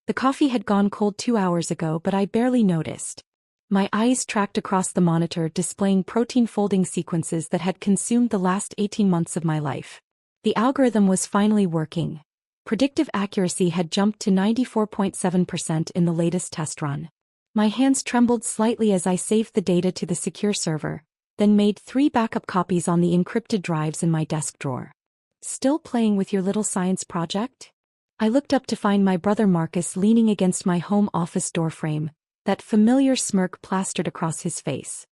The coffee had gone cold 2 hours ago, but I barely noticed. My eyes tracked across the monitor, displaying protein folding sequences that had consumed the last 18 months of my life. The algorithm was finally working. Predictive accuracy had jumped to 94.7% in the latest test run. My hands trembled slightly as I saved the data to the secure server, then made 3 backup copies on the encrypted drives in my desk drawer. Still playing with your little science project? I looked up to find my brother Marcus leaning against my home office doorframe, that familiar smirk plastered across his face.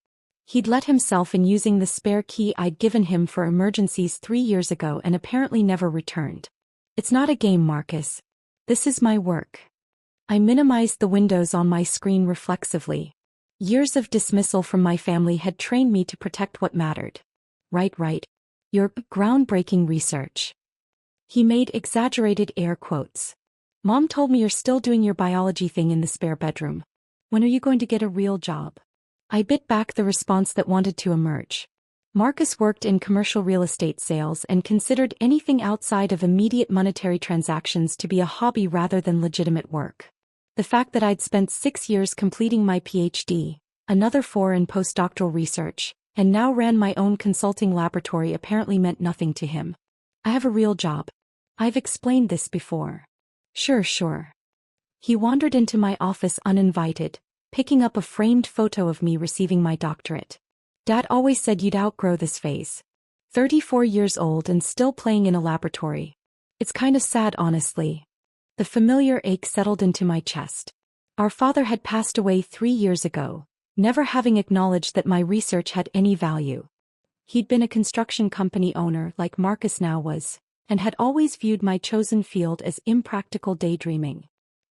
He'd let himself in using the spare key I'd given him for emergencies 3 years ago and apparently never returned. It's not a game, Marcus. This is my work. I minimized the windows on my screen reflexively. Years of dismissal from my family had trained me to protect what mattered. Right. Your groundbreaking research. He made exaggerated air quotes. Mom told me you're still doing your biology thing in the spare bedroom. When are you going to get a real job? I bit back the response that wanted to emerge. Marcus worked in commercial real estate sales and considered anything outside of immediate monetary transactions to be a hobby rather than legitimate work. The fact that I'd spent 6 years completing my PhD, another 4 in postdoctoral research, and now ran my own consulting laboratory apparently meant nothing to him. I have a real job. I've explained this before. Sure. He wandered into my office uninvited, picking up a framed photo of me receiving my doctorate. Dad always said you'd outgrow this phase. 34 years old and still playing in a laboratory. It's kind of sad, honestly. The familiar ache settled into my chest. Our father had passed away 3 years ago, never having acknowledged that my research had any value. He'd been a construction company owner like Marcus now was, and had always viewed my chosen field as impractical daydreaming.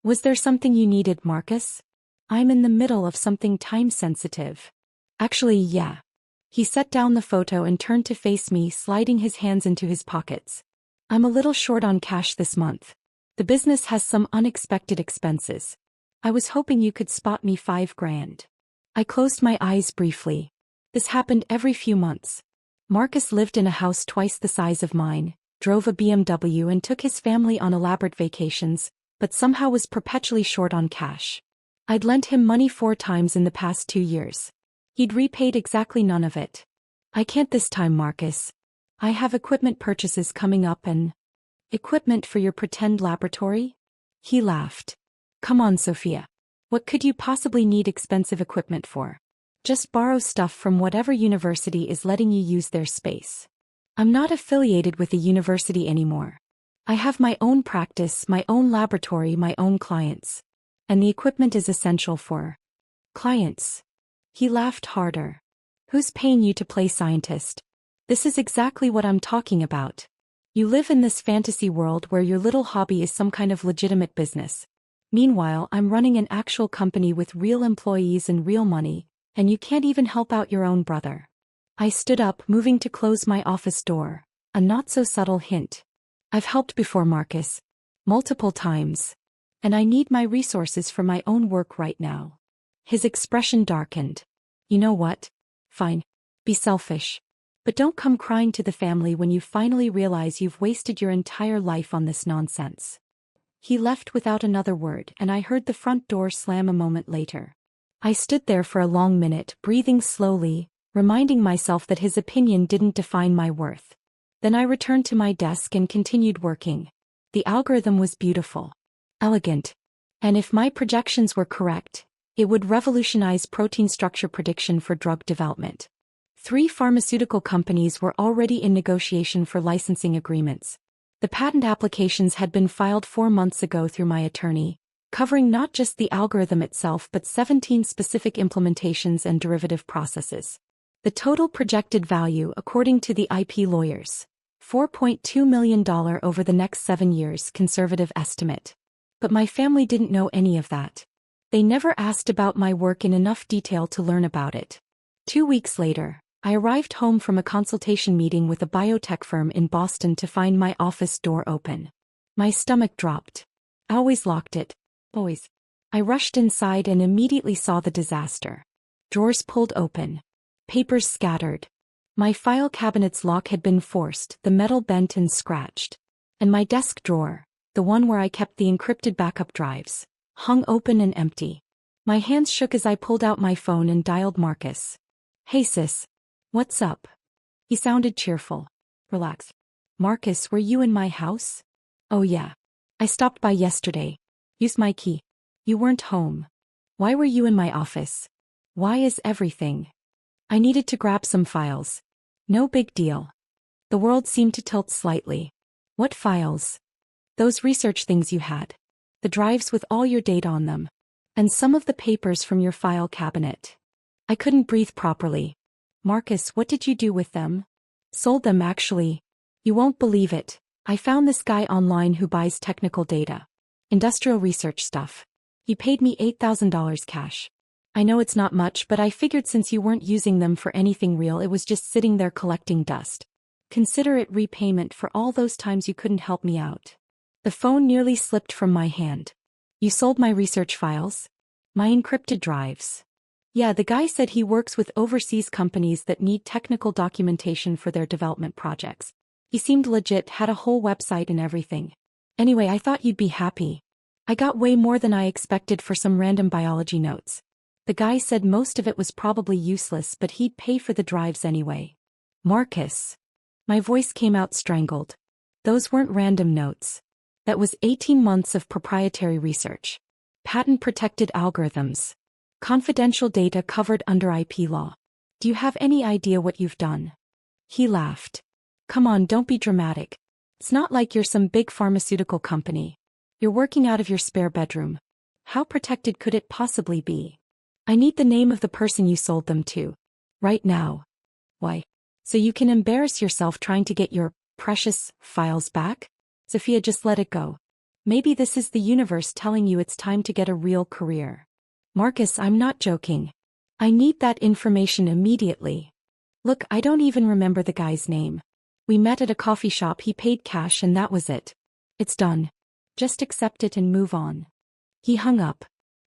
Was there something you needed, Marcus? I'm in the middle of something time-sensitive. Actually, yeah. He set down the photo and turned to face me, sliding his hands into his pockets. I'm a little short on cash this month. The business has some unexpected expenses. I was hoping you could spot me $5,000. I closed my eyes briefly. This happened every few months. Marcus lived in a house twice the size of mine, drove a BMW and took his family on elaborate vacations, but somehow was perpetually short on cash. I'd lent him money 4 times in the past 2 years. He'd repaid exactly none of it. I can't this time, Marcus. I have equipment purchases coming up and... Equipment for your pretend laboratory? He laughed. Come on, Sophia. What could you possibly need expensive equipment for? Just borrow stuff from whatever university is letting you use their space. I'm not affiliated with the university anymore. I have my own practice, my own laboratory, my own clients. And the equipment is essential for clients. He laughed harder. Who's paying you to play scientist? This is exactly what I'm talking about. You live in this fantasy world where your little hobby is some kind of legitimate business. Meanwhile, I'm running an actual company with real employees and real money, and you can't even help out your own brother. I stood up, moving to close my office door, a not-so-subtle hint. I've helped before, Marcus. Multiple times. And I need my resources for my own work right now. His expression darkened. You know what? Fine. Be selfish. But don't come crying to the family when you finally realize you've wasted your entire life on this nonsense. He left without another word, and I heard the front door slam a moment later. I stood there for a long minute, breathing slowly, reminding myself that his opinion didn't define my worth. Then I returned to my desk and continued working. The algorithm was beautiful. Elegant. And if my projections were correct, it would revolutionize protein structure prediction for drug development. 3 pharmaceutical companies were already in negotiation for licensing agreements. The patent applications had been filed 4 months ago through my attorney, covering not just the algorithm itself but 17 specific implementations and derivative processes. The total projected value, according to the IP lawyers, $4.2 million over the next 7 years, conservative estimate. But my family didn't know any of that. They never asked about my work in enough detail to learn about it. 2 weeks later, I arrived home from a consultation meeting with a biotech firm in Boston to find my office door open. My stomach dropped. I always locked it. Always. I rushed inside and immediately saw the disaster. Drawers pulled open. Papers scattered. My file cabinet's lock had been forced, the metal bent and scratched. And my desk drawer, the one where I kept the encrypted backup drives, hung open and empty. My hands shook as I pulled out my phone and dialed Marcus. "Hey sis. What's up?" He sounded cheerful. "Relax. Marcus, were you in my house?" "Oh yeah. I stopped by yesterday. Used my key. You weren't home. Why were you in my office? Why is everything?" "I needed to grab some files. No big deal." The world seemed to tilt slightly. "What files?" "Those research things you had. The drives with all your data on them. And some of the papers from your file cabinet." I couldn't breathe properly. "Marcus, what did you do with them?" "Sold them actually. You won't believe it. I found this guy online who buys technical data. Industrial research stuff. He paid me $8,000 cash. I know it's not much, but I figured since you weren't using them for anything real, it was just sitting there collecting dust. Consider it repayment for all those times you couldn't help me out." The phone nearly slipped from my hand. "You sold my research files?" "My encrypted drives." "Yeah, the guy said he works with overseas companies that need technical documentation for their development projects. He seemed legit, had a whole website and everything. Anyway, I thought you'd be happy. I got way more than I expected for some random biology notes. The guy said most of it was probably useless, but he'd pay for the drives anyway." "Marcus." My voice came out strangled. "Those weren't random notes. That was 18 months of proprietary research. Patent-protected algorithms. Confidential data covered under IP law. Do you have any idea what you've done?" He laughed. "Come on, don't be dramatic. It's not like you're some big pharmaceutical company. You're working out of your spare bedroom. How protected could it possibly be?" "I need the name of the person you sold them to. Right now." "Why? So you can embarrass yourself trying to get your precious files back?" "Sophia, just let it go. Maybe this is the universe telling you it's time to get a real career." "Marcus, I'm not joking. I need that information immediately. Look, I don't even remember the guy's name. We met at a coffee shop, he paid cash, and that was it. It's done. Just accept it and move on." He hung up.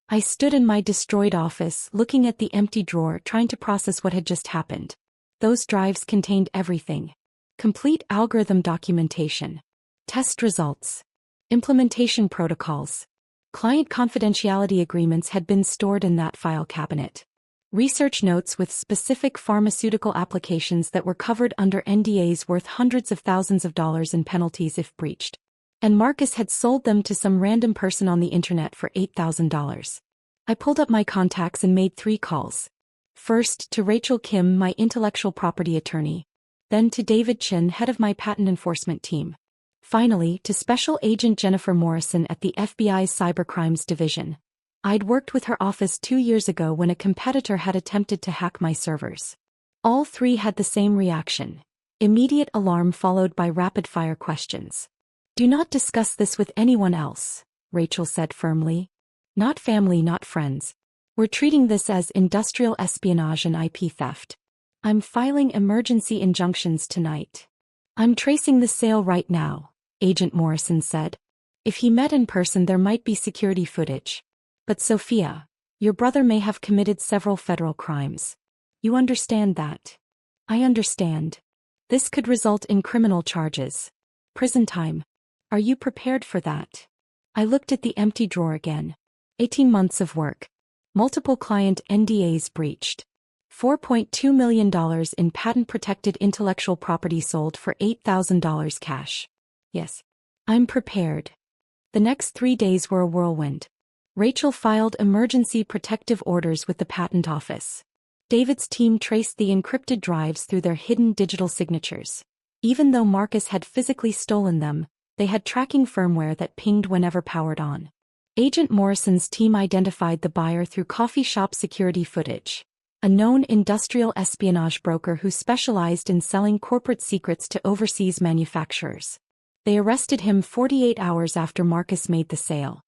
I stood in my destroyed office, looking at the empty drawer, trying to process what had just happened. Those drives contained everything. Complete algorithm documentation. Test results. Implementation protocols. Client confidentiality agreements had been stored in that file cabinet. Research notes with specific pharmaceutical applications that were covered under NDAs worth hundreds of thousands of dollars in penalties if breached. And Marcus had sold them to some random person on the internet for $8,000. I pulled up my contacts and made 3 calls. First, to Rachel Kim, my intellectual property attorney. Then to David Chin, head of my patent enforcement team. Finally, to Special Agent Jennifer Morrison at the FBI's Cybercrimes Division. I'd worked with her office 2 years ago when a competitor had attempted to hack my servers. All 3 had the same reaction. Immediate alarm followed by rapid-fire questions. "Do not discuss this with anyone else," Rachel said firmly. "Not family, not friends. We're treating this as industrial espionage and IP theft. I'm filing emergency injunctions tonight." "I'm tracing the sale right now," Agent Morrison said. "If he met in person, there might be security footage. But Sophia, your brother may have committed several federal crimes. You understand that?" "I understand. This could result in criminal charges. Prison time. Are you prepared for that?" I looked at the empty drawer again. 18 months of work. Multiple client NDAs breached. $4.2 million in patent-protected intellectual property sold for $8,000 cash. Yes. I'm prepared. The next 3 days were a whirlwind. Rachel filed emergency protective orders with the patent office. David's team traced the encrypted drives through their hidden digital signatures. Even though Marcus had physically stolen them, they had tracking firmware that pinged whenever powered on. Agent Morrison's team identified the buyer through coffee shop security footage. A known industrial espionage broker who specialized in selling corporate secrets to overseas manufacturers. They arrested him 48 hours after Marcus made the sale.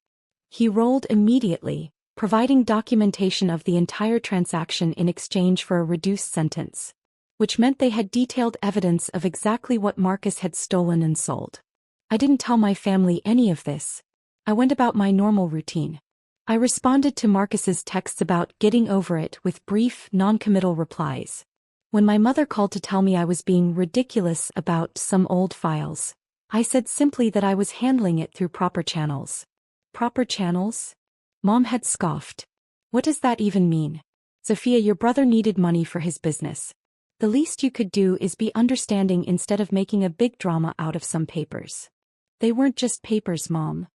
He rolled immediately, providing documentation of the entire transaction in exchange for a reduced sentence, which meant they had detailed evidence of exactly what Marcus had stolen and sold. I didn't tell my family any of this. I went about my normal routine. I responded to Marcus's texts about getting over it with brief, non-committal replies. When my mother called to tell me I was being ridiculous about some old files, I said simply that I was handling it through proper channels. Proper channels? Mom had scoffed. What does that even mean? Sophia, your brother needed money for his business. The least you could do is be understanding instead of making a big drama out of some papers. They weren't just papers, Mom.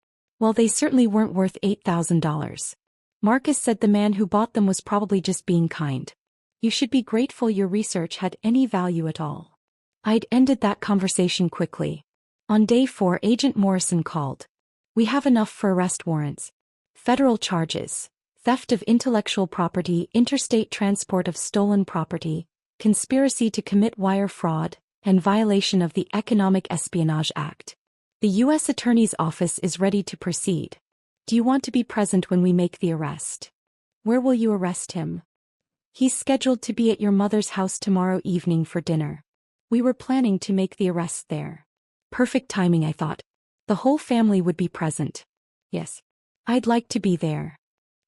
Well, they certainly weren't worth $8,000. Marcus said the man who bought them was probably just being kind. You should be grateful your research had any value at all. I'd ended that conversation quickly. On day 4, Agent Morrison called. We have enough for arrest warrants. Federal charges: theft of intellectual property, interstate transport of stolen property, conspiracy to commit wire fraud, and violation of the Economic Espionage Act. The U.S. Attorney's Office is ready to proceed. Do you want to be present when we make the arrest? Where will you arrest him? He's scheduled to be at your mother's house tomorrow evening for dinner. We were planning to make the arrest there. Perfect timing, I thought. The whole family would be present. Yes. I'd like to be there.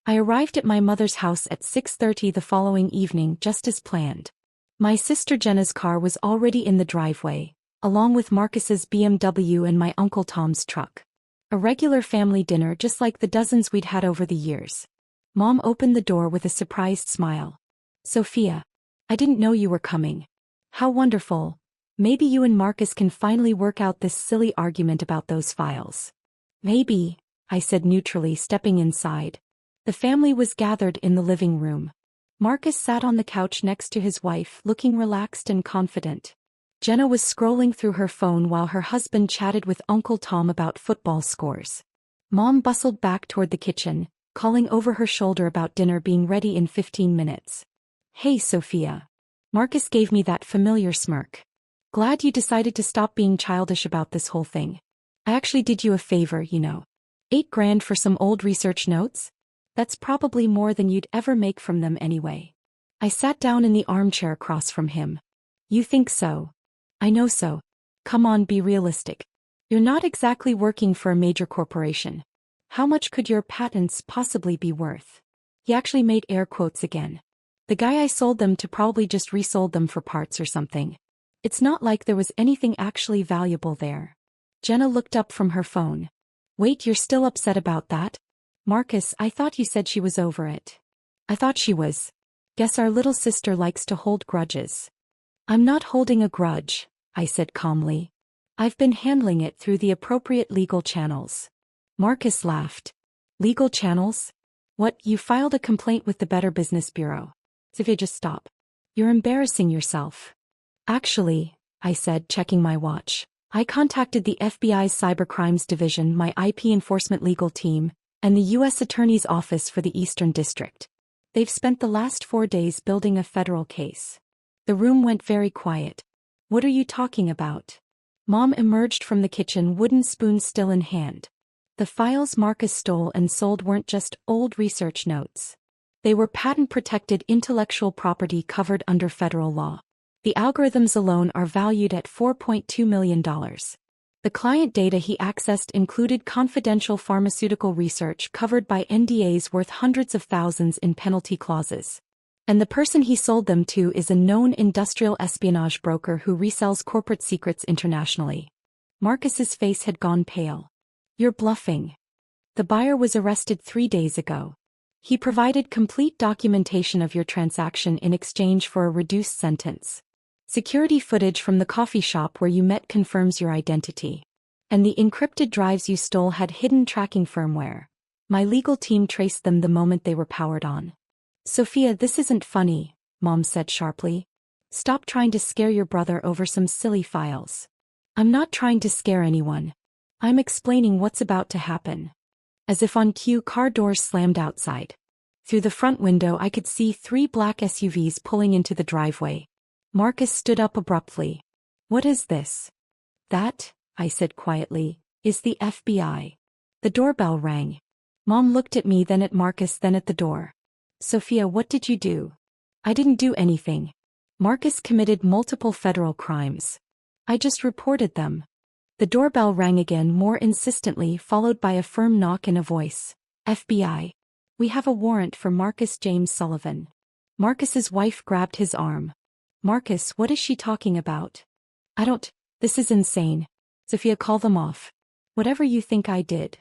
I arrived at my mother's house at 6:30 the following evening, just as planned. My sister Jenna's car was already in the driveway, along with Marcus's BMW and my Uncle Tom's truck. A regular family dinner just like the dozens we'd had over the years. Mom opened the door with a surprised smile. Sophia, I didn't know you were coming. How wonderful. Maybe you and Marcus can finally work out this silly argument about those files. Maybe, I said neutrally, stepping inside. The family was gathered in the living room. Marcus sat on the couch next to his wife, looking relaxed and confident. Jenna was scrolling through her phone while her husband chatted with Uncle Tom about football scores. Mom bustled back toward the kitchen, calling over her shoulder about dinner being ready in 15 minutes. Hey, Sophia. Marcus gave me that familiar smirk. Glad you decided to stop being childish about this whole thing. I actually did you a favor, you know. $8,000 for some old research notes? That's probably more than you'd ever make from them anyway. I sat down in the armchair across from him. You think so? I know so. Come on, be realistic. You're not exactly working for a major corporation. How much could your patents possibly be worth? He actually made air quotes again. The guy I sold them to probably just resold them for parts or something. It's not like there was anything actually valuable there. Jenna looked up from her phone. Wait, you're still upset about that? Marcus, I thought you said she was over it. I thought she was. Guess our little sister likes to hold grudges. I'm not holding a grudge, I said calmly. I've been handling it through the appropriate legal channels. Marcus laughed. Legal channels? What, you filed a complaint with the Better Business Bureau? Sophia, just stop. You're embarrassing yourself. Actually, I said, checking my watch, I contacted the FBI's Cybercrimes Division, my IP enforcement legal team, and the U.S. Attorney's Office for the Eastern District. They've spent the last 4 days building a federal case. The room went very quiet. What are you talking about? Mom emerged from the kitchen, wooden spoon still in hand. The files Marcus stole and sold weren't just old research notes. They were patent-protected intellectual property covered under federal law. The algorithms alone are valued at $4.2 million. The client data he accessed included confidential pharmaceutical research covered by NDAs worth hundreds of thousands in penalty clauses. And the person he sold them to is a known industrial espionage broker who resells corporate secrets internationally. Marcus's face had gone pale. You're bluffing. The buyer was arrested 3 days ago. He provided complete documentation of your transaction in exchange for a reduced sentence. Security footage from the coffee shop where you met confirms your identity. And the encrypted drives you stole had hidden tracking firmware. My legal team traced them the moment they were powered on. Sophia, this isn't funny, Mom said sharply. Stop trying to scare your brother over some silly files. I'm not trying to scare anyone. I'm explaining what's about to happen. As if on cue, car doors slammed outside. Through the front window I could see 3 black SUVs pulling into the driveway. Marcus stood up abruptly. What is this? That, I said quietly, is the FBI. The doorbell rang. Mom looked at me, then at Marcus, then at the door. Sophia, what did you do? I didn't do anything. Marcus committed multiple federal crimes. I just reported them. The doorbell rang again, more insistently, followed by a firm knock and a voice. FBI. We have a warrant for Marcus James Sullivan. Marcus's wife grabbed his arm. Marcus, what is she talking about? This is insane. Sophia, call them off. Whatever you think I did.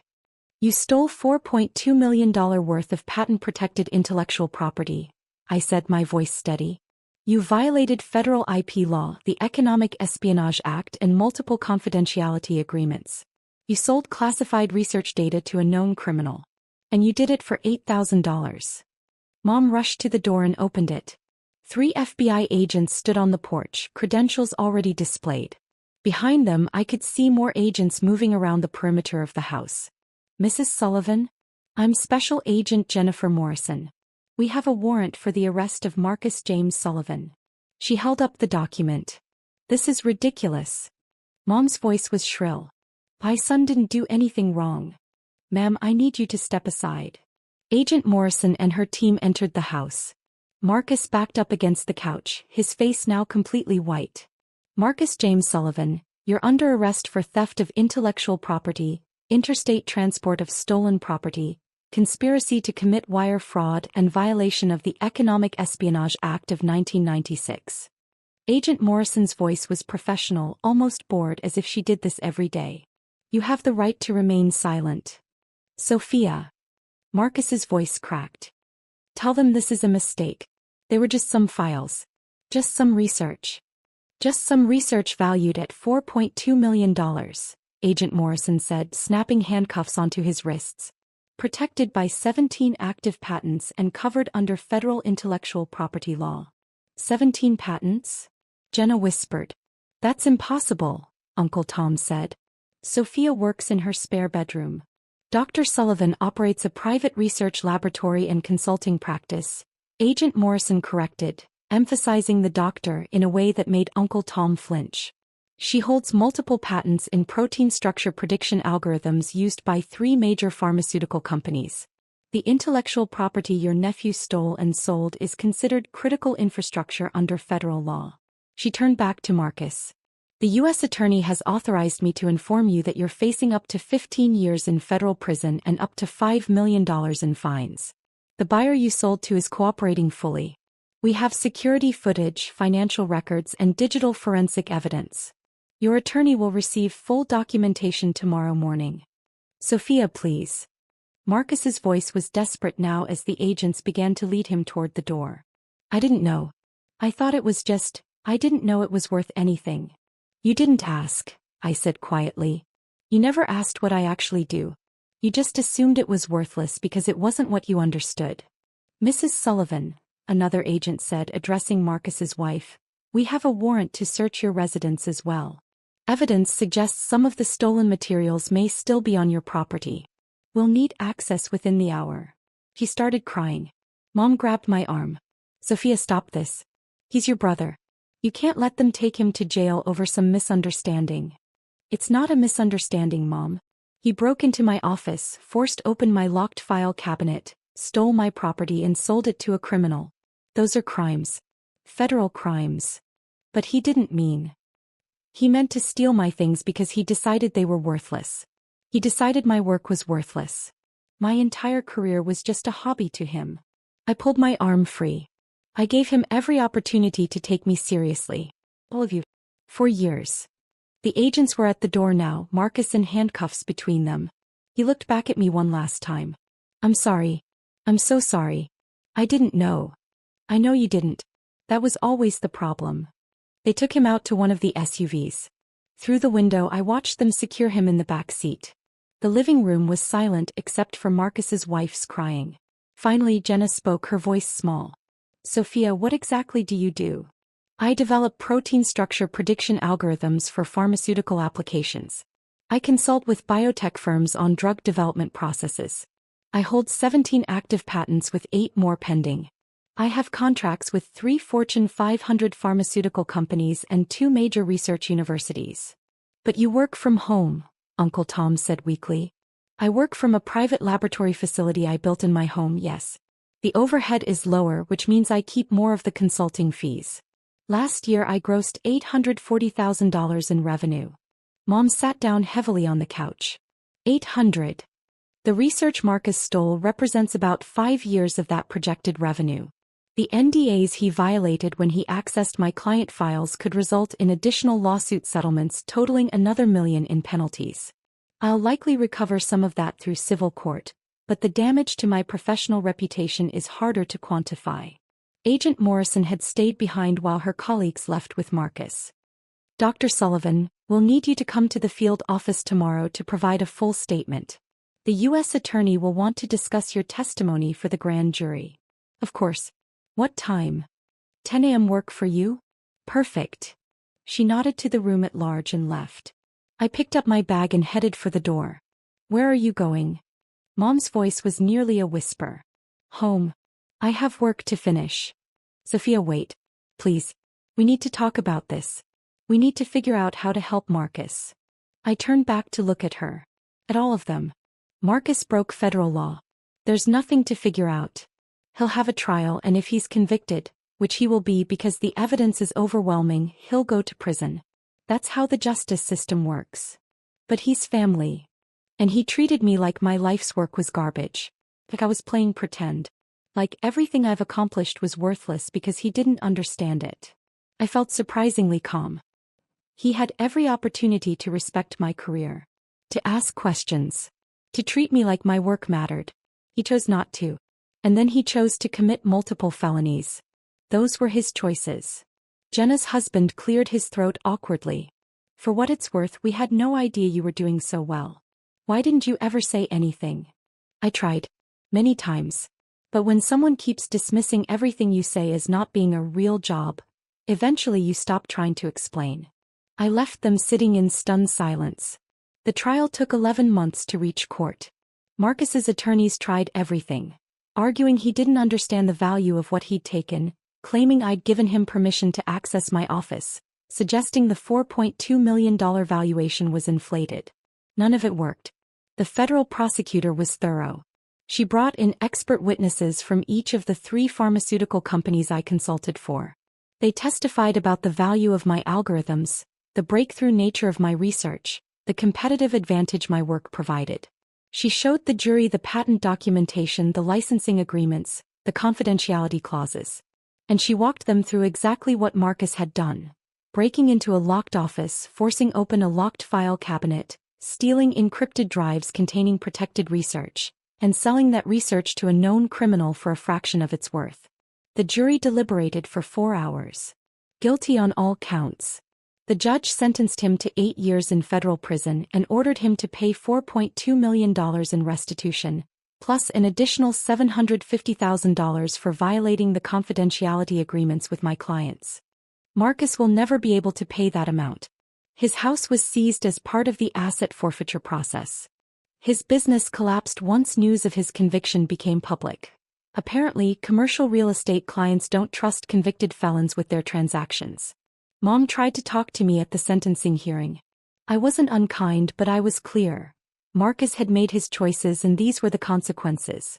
You stole $4.2 million worth of patent-protected intellectual property, I said, my voice steady. You violated federal IP law, the Economic Espionage Act, and multiple confidentiality agreements. You sold classified research data to a known criminal. And you did it for $8,000. Mom rushed to the door and opened it. 3 FBI agents stood on the porch, credentials already displayed. Behind them, I could see more agents moving around the perimeter of the house. Mrs. Sullivan? I'm Special Agent Jennifer Morrison. We have a warrant for the arrest of Marcus James Sullivan. She held up the document. This is ridiculous. Mom's voice was shrill. My son didn't do anything wrong. Ma'am, I need you to step aside. Agent Morrison and her team entered the house. Marcus backed up against the couch, his face now completely white. Marcus James Sullivan, you're under arrest for theft of intellectual property, interstate transport of stolen property, conspiracy to commit wire fraud, and violation of the Economic Espionage Act of 1996. Agent Morrison's voice was professional, almost bored, as if she did this every day. You have the right to remain silent. Sophia. Marcus's voice cracked. Tell them this is a mistake. They were just some files. Just some research. Just some research valued at $4.2 million, Agent Morrison said, snapping handcuffs onto his wrists. Protected by 17 active patents and covered under federal intellectual property law. 17 patents? Jenna whispered. That's impossible, Uncle Tom said. Sophia works in her spare bedroom. Dr. Sullivan operates a private research laboratory and consulting practice, Agent Morrison corrected, emphasizing the doctor in a way that made Uncle Tom flinch. She holds multiple patents in protein structure prediction algorithms used by 3 major pharmaceutical companies. The intellectual property your nephew stole and sold is considered critical infrastructure under federal law. She turned back to Marcus. The U.S. Attorney has authorized me to inform you that you're facing up to 15 years in federal prison and up to $5 million in fines. The buyer you sold to is cooperating fully. We have security footage, financial records, and digital forensic evidence. Your attorney will receive full documentation tomorrow morning. Sophia, please. Marcus's voice was desperate now as the agents began to lead him toward the door. I didn't know. I thought it was I didn't know it was worth anything. You didn't ask, I said quietly. You never asked what I actually do. You just assumed it was worthless because it wasn't what you understood. Mrs. Sullivan, another agent said, addressing Marcus's wife, we have a warrant to search your residence as well. Evidence suggests some of the stolen materials may still be on your property. We'll need access within the hour. He started crying. Mom grabbed my arm. Sophia, stop this. He's your brother. You can't let them take him to jail over some misunderstanding. It's not a misunderstanding, Mom. He broke into my office, forced open my locked file cabinet, stole my property and sold it to a criminal. Those are crimes. Federal crimes. But he didn't mean. He meant to steal my things because he decided they were worthless. He decided my work was worthless. My entire career was just a hobby to him. I pulled my arm free. I gave him every opportunity to take me seriously. All of you. For years. The agents were at the door now, Marcus in handcuffs between them. He looked back at me one last time. I'm sorry. I'm so sorry. I didn't know. I know you didn't. That was always the problem. They took him out to one of the SUVs. Through the window I watched them secure him in the back seat. The living room was silent except for Marcus's wife's crying. Finally Jenna spoke, her voice small. Sophia, what exactly do you do? I develop protein structure prediction algorithms for pharmaceutical applications. I consult with biotech firms on drug development processes. I hold 17 active patents with 8 more pending. I have contracts with 3 Fortune 500 pharmaceutical companies and 2 major research universities. But you work from home, Uncle Tom said weakly. I work from a private laboratory facility I built in my home, yes. The overhead is lower, which means I keep more of the consulting fees. Last year I grossed $840,000 in revenue. Mom sat down heavily on the couch. 800. The research Marcus stole represents about 5 years of that projected revenue. The NDAs he violated when he accessed my client files could result in additional lawsuit settlements totaling another $1 million in penalties. I'll likely recover some of that through civil court, but the damage to my professional reputation is harder to quantify. Agent Morrison had stayed behind while her colleagues left with Marcus. Dr. Sullivan, we'll need you to come to the field office tomorrow to provide a full statement. The U.S. Attorney will want to discuss your testimony for the grand jury. Of course. What time? 10 a.m. work for you? Perfect. She nodded to the room at large and left. I picked up my bag and headed for the door. Where are you going? Mom's voice was nearly a whisper. Home. I have work to finish. Sophia, wait. Please. We need to talk about this. We need to figure out how to help Marcus. I turned back to look at her. At all of them. Marcus broke federal law. There's nothing to figure out. He'll have a trial, and if he's convicted, which he will be because the evidence is overwhelming, he'll go to prison. That's how the justice system works. But he's family. And he treated me like my life's work was garbage. Like I was playing pretend. Like everything I've accomplished was worthless because he didn't understand it. I felt surprisingly calm. He had every opportunity to respect my career. To ask questions. To treat me like my work mattered. He chose not to. And then he chose to commit multiple felonies. Those were his choices. Jenna's husband cleared his throat awkwardly. For what it's worth, we had no idea you were doing so well. Why didn't you ever say anything? I tried. Many times. But when someone keeps dismissing everything you say as not being a real job, eventually you stop trying to explain. I left them sitting in stunned silence. The trial took 11 months to reach court. Marcus's attorneys tried everything. Arguing he didn't understand the value of what he'd taken, claiming I'd given him permission to access my office, suggesting the $4.2 million valuation was inflated. None of it worked. The federal prosecutor was thorough. She brought in expert witnesses from each of the 3 pharmaceutical companies I consulted for. They testified about the value of my algorithms, the breakthrough nature of my research, the competitive advantage my work provided. She showed the jury the patent documentation, the licensing agreements, the confidentiality clauses. And she walked them through exactly what Marcus had done. Breaking into a locked office, forcing open a locked file cabinet, stealing encrypted drives containing protected research, and selling that research to a known criminal for a fraction of its worth. The jury deliberated for 4 hours. Guilty on all counts. The judge sentenced him to 8 years in federal prison and ordered him to pay $4.2 million in restitution, plus an additional $750,000 for violating the confidentiality agreements with my clients. Marcus will never be able to pay that amount. His house was seized as part of the asset forfeiture process. His business collapsed once news of his conviction became public. Apparently, commercial real estate clients don't trust convicted felons with their transactions. Mom tried to talk to me at the sentencing hearing. I wasn't unkind, but I was clear. Marcus had made his choices and these were the consequences.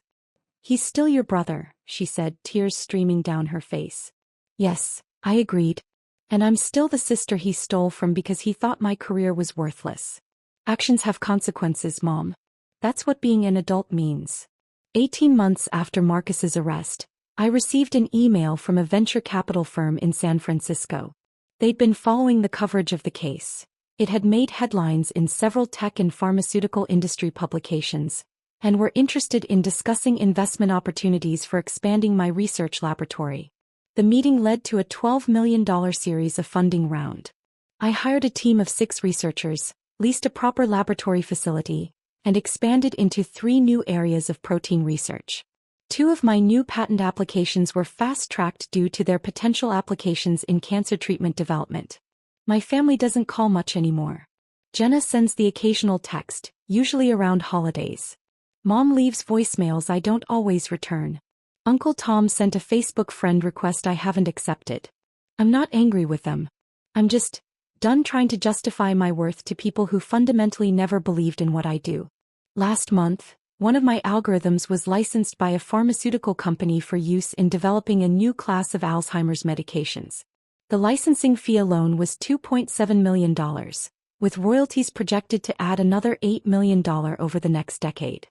He's still your brother, she said, tears streaming down her face. Yes, I agreed. And I'm still the sister he stole from because he thought my career was worthless. Actions have consequences, Mom. That's what being an adult means. 18 months after Marcus's arrest, I received an email from a venture capital firm in San Francisco. They'd been following the coverage of the case. It had made headlines in several tech and pharmaceutical industry publications, and were interested in discussing investment opportunities for expanding my research laboratory. The meeting led to a $12 million series of funding round. I hired a team of 6 researchers, leased a proper laboratory facility, and expanded into 3 new areas of protein research. 2 of my new patent applications were fast-tracked due to their potential applications in cancer treatment development. My family doesn't call much anymore. Jenna sends the occasional text, usually around holidays. Mom leaves voicemails I don't always return. Uncle Tom sent a Facebook friend request I haven't accepted. I'm not angry with them. I'm just done trying to justify my worth to people who fundamentally never believed in what I do. Last month, one of my algorithms was licensed by a pharmaceutical company for use in developing a new class of Alzheimer's medications. The licensing fee alone was $2.7 million, with royalties projected to add another $8 million over the next decade.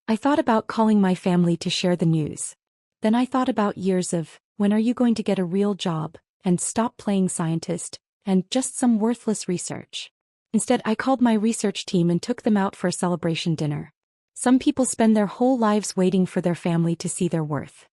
I thought about calling my family to share the news. Then I thought about years of, when are you going to get a real job, and stop playing scientist, and just some worthless research. Instead, I called my research team and took them out for a celebration dinner. Some people spend their whole lives waiting for their family to see their worth.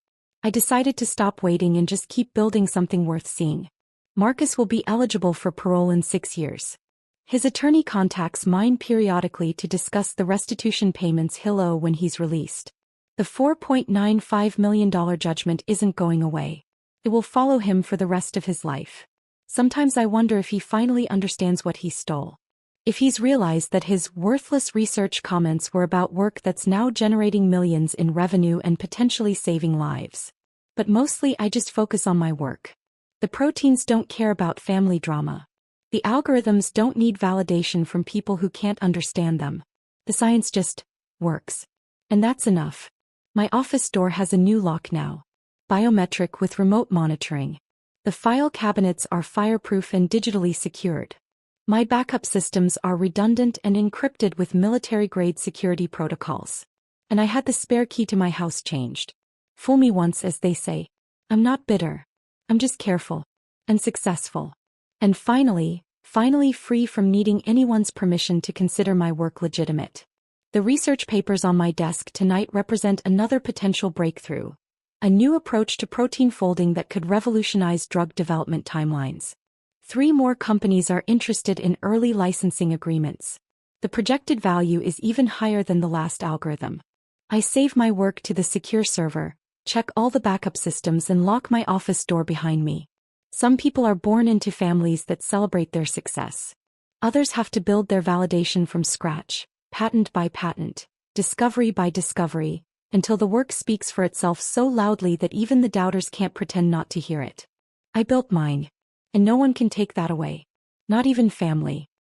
I decided to stop waiting and just keep building something worth seeing. Marcus will be eligible for parole in 6 years. His attorney contacts mine periodically to discuss the restitution payments he'll owe when he's released. The $4.95 million judgment isn't going away. It will follow him for the rest of his life. Sometimes I wonder if he finally understands what he stole. If he's realized that his worthless research comments were about work that's now generating millions in revenue and potentially saving lives. But mostly I just focus on my work. The proteins don't care about family drama. The algorithms don't need validation from people who can't understand them. The science just works. And that's enough. My office door has a new lock now. Biometric with remote monitoring. The file cabinets are fireproof and digitally secured. My backup systems are redundant and encrypted with military-grade security protocols. And I had the spare key to my house changed. Fool me once, as they say. I'm not bitter. I'm just careful. And successful. And finally free from needing anyone's permission to consider my work legitimate. The research papers on my desk tonight represent another potential breakthrough. A new approach to protein folding that could revolutionize drug development timelines. 3 more companies are interested in early licensing agreements. The projected value is even higher than the last algorithm. I save my work to the secure server, check all the backup systems and lock my office door behind me. Some people are born into families that celebrate their success. Others have to build their validation from scratch, patent by patent, discovery by discovery, until the work speaks for itself so loudly that even the doubters can't pretend not to hear it. I built mine. And no one can take that away. Not even family.